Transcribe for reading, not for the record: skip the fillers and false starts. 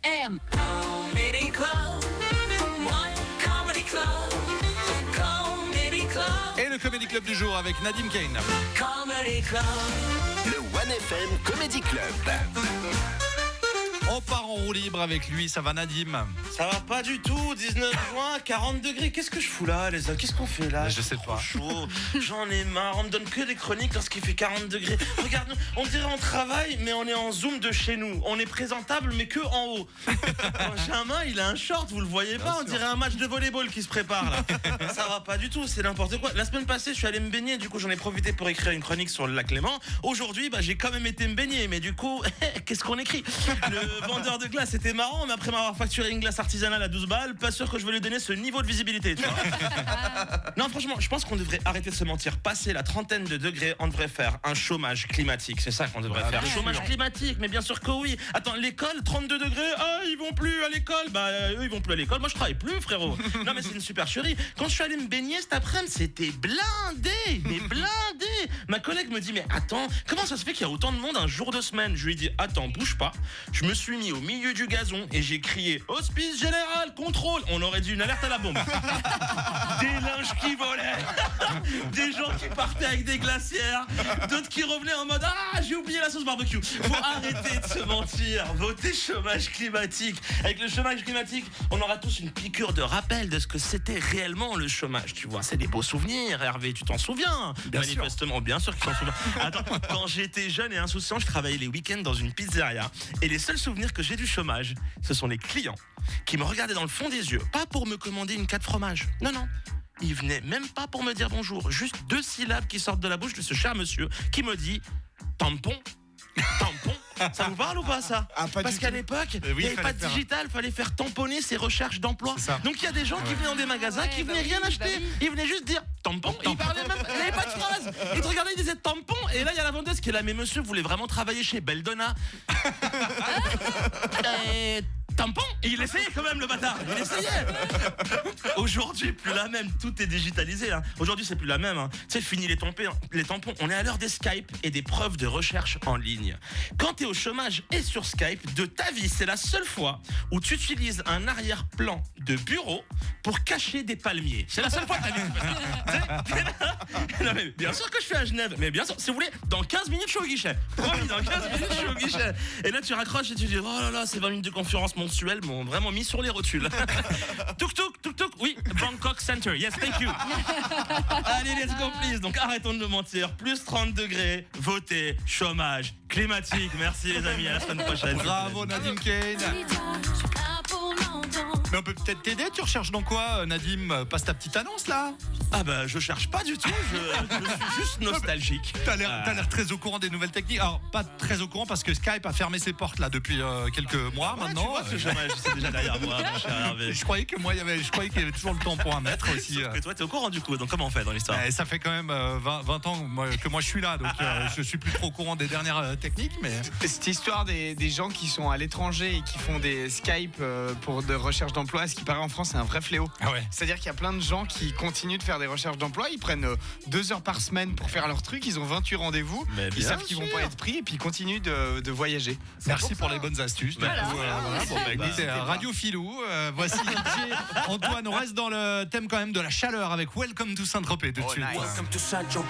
FM. Comedy Club. Comedy Club. Comedy Club. Et le Comedy Club du jour avec Nadim Kane. Comedy Club. Le 1FM Comedy Club. On part en roue libre avec lui, ça va Nadim? Ça va pas du tout, 19 juin, 40 degrés, qu'est-ce que je fous là les gars? Qu'est-ce qu'on fait là? Je sais Trop pas. chaud, j'en ai marre, on me donne que des chroniques lorsqu'il fait 40 degrés. Regarde, on dirait on travaille mais on est en zoom de chez nous. On est présentable mais que en haut. Benjamin il a un short, vous le voyez pas, on dirait un match de volleyball qui se prépare là. Ça va pas du tout, c'est n'importe quoi. La semaine passée je suis allé me baigner, du coup j'en ai profité pour écrire une chronique sur le lac Léman. Aujourd'hui j'ai quand même été me baigner, mais du coup qu'est-ce qu'on écrit? Le vendeur de glace était marrant, mais après m'avoir facturé une glace artisanale à 12 balles, pas sûr que je vais lui donner ce niveau de visibilité, tu vois. Non, franchement, je pense qu'on devrait arrêter de se mentir. Passer la trentaine de degrés, on devrait faire un chômage climatique. C'est ça qu'on devrait faire. Chômage climatique, mais bien sûr que oui. Attends, l'école, 32 degrés, ils vont plus à l'école. Bah, eux, ils vont plus à l'école. Moi, je travaille plus, frérot. Non, mais c'est une supercherie. Quand je suis allé me baigner cet après-midi, c'était blindé. Mais blindé. Ma collègue me dit, mais attends, comment ça se fait qu'il y a autant de monde un jour de semaine? Je lui ai dit, attends, bouge pas. Je me suis mis au milieu du gazon et j'ai crié, hospice général, contrôle. On aurait dit une alerte à la bombe. Des linges qui volaient, des gens qui partaient avec des glacières, d'autres qui revenaient en mode j'ai oublié la sauce barbecue. Faut arrêter de se mentir. Votez chômage climatique. Avec le chômage climatique, on aura tous une piqûre de rappel de ce que c'était réellement le chômage. Tu vois, c'est des beaux souvenirs. Hervé, tu t'en souviens? Manifestement, bien sûr que tu t'en souviens. Attends, quand j'étais jeune et insouciant, je travaillais les week-ends dans une pizzeria. Et les seuls souvenirs que j'ai du chômage, ce sont les clients qui me regardaient dans le fond des yeux, pas pour me commander une 4 fromages. Non. Il venait même pas pour me dire bonjour. Juste 2 syllabes qui sortent de la bouche de ce cher monsieur qui me dit tampon. Tampon. Ça vous parle ou pas ça? Parce qu'à l'époque, il n'y avait pas de digital, fallait faire tamponner ses recherches d'emploi. Donc il y a des gens qui venaient dans des magasins qui venaient rien acheter. Ils venaient juste dire tampon. Ils parlaient même, il n'y avait pas de phrase. Ils te regardaient, ils disaient tampon. Et là il y a la vendeuse qui est là, mais monsieur, vous voulez vraiment travailler chez Beldona? Tampon. Et il essayait quand même, le bâtard. Il essayait. Aujourd'hui, plus la même. Tout est digitalisé. Hein. Aujourd'hui, c'est plus la même. Hein. Tu sais, fini les tampons. On est à l'heure des Skype et des preuves de recherche en ligne. Quand t'es au chômage et sur Skype, de ta vie, c'est la seule fois où tu utilises un arrière-plan de bureau pour cacher des palmiers. C'est la seule fois de ta vie. Non, mais bien sûr que je suis à Genève. Mais bien sûr, si vous voulez, dans 15 minutes, je suis au guichet. Promis, dans 15 minutes, je suis au guichet. Et là, tu raccroches et tu dis, oh là là, c'est 20 minutes de conférence mensuelle m'ont vraiment mis sur les rotules. Tuk tuk, oui, Bangkok Center, yes, thank you. Allez, let's go, please. Donc arrêtons de nous mentir. Plus 30 degrés, votez, chômage climatique. Merci les amis, à la semaine prochaine. Bravo Nadim Kane. Mais on peut peut-être t'aider, tu recherches dans quoi Nadim? Passe ta petite annonce là. Ah bah je cherche pas du tout, je suis juste nostalgique. T'as l'air très au courant des nouvelles techniques. Alors pas très au courant parce que Skype a fermé ses portes là depuis quelques mois maintenant. Tu vois que le chômage c'est déjà derrière moi, mon cher Hervé. Je croyais qu'il y avait toujours le tampon à mettre aussi. Sauf que toi t'es au courant du coup, donc comment on fait dans l'histoire? Ça fait quand même 20 ans que moi je suis là, donc je suis plus trop au courant des dernières techniques. Mais cette histoire des gens qui sont à l'étranger et qui font des Skype pour de recherche d'emploi, ce qui paraît en France c'est un vrai fléau. Ah ouais. C'est-à-dire qu'il y a plein de gens qui continuent de faire des recherches d'emploi, ils prennent 2 heures par semaine pour faire leur truc, ils ont 28 rendez-vous, ils savent qu'ils vont pas être pris et puis ils continuent de voyager. Merci pour les bonnes astuces. Voilà. Bon, écoutez, Radio Filou, voici DJ Antoine, on reste dans le thème quand même de la chaleur avec Welcome to Saint-Tropez tout de suite. Welcome to Saint-Tropez.